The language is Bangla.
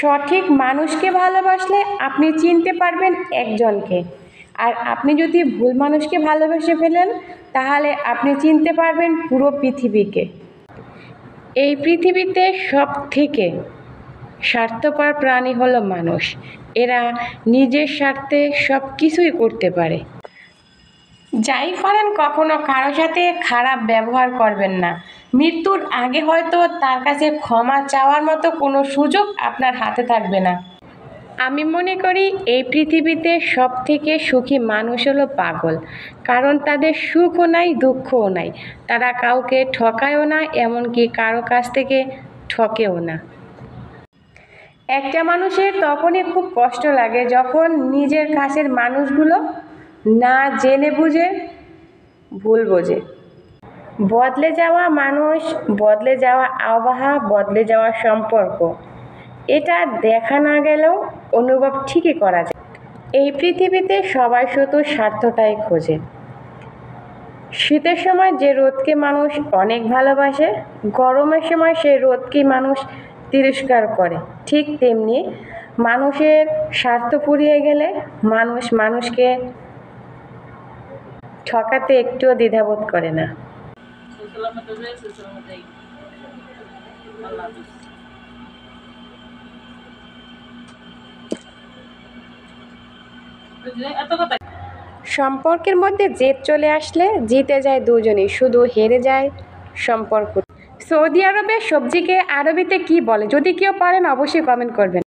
সঠিক মানুষকে ভালোবাসলে আপনি চিনতে পারবেন একজনকে, আর আপনি যদি ভুল মানুষকে ভালোবেসে ফেলেন তাহলে আপনি চিনতে পারবেন পুরো পৃথিবীকে। এই পৃথিবীতে সবথেকে স্বার্থপর প্রাণী হলো মানুষ। এরা নিজের স্বার্থে সব কিছুই করতে পারে। যাই করেন কখনো কারো সাথে খারাপ ব্যবহার করবেন না। মৃত্যুর আগে হয়তো তার কাছে ক্ষমা চাওয়ার মতো কোনো সুযোগ আপনার হাতে থাকবে না। আমি মনে করি এই পৃথিবীতে সবথেকে সুখী মানুষ হলো পাগল, কারণ তাদের সুখও নাই দুঃখও নাই। তারা কাউকে ঠকায়ও না, এমনকি কারো কাছ থেকে ঠকেও না। একটা মানুষের তখনই খুব কষ্ট লাগে যখন নিজের কাছের মানুষগুলো না জেনে বুঝে ভুল বোঝে। বদলে যাওয়া মানুষ, বদলে যাওয়া আবহাওয়া, বদলে যাওয়া সম্পর্ক, এটা দেখা না গেলেও অনুভব ঠিকই করা যায়। এই পৃথিবীতে সবাই শুধু স্বার্থটাই খোঁজে। শীতের সময় যে রোদকে মানুষ অনেক ভালোবাসে, গরমের সময় সেই রোদকে মানুষ তিরস্কার করে। ঠিক তেমনি মানুষের স্বার্থ ফুরিয়ে গেলে মানুষ মানুষকে ঠকাতে একটুও দ্বিধাবোধ করে না। সম্পর্কের মধ্যে জেদ চলে আসলে জিতে যায় দুজনই, শুধু হেরে যায় সম্পর্ক। সৌদি আরবের সবজিকে আরবিতে কি বলে? যদি কেউ পারেন অবশ্যই কমেন্ট করবেন।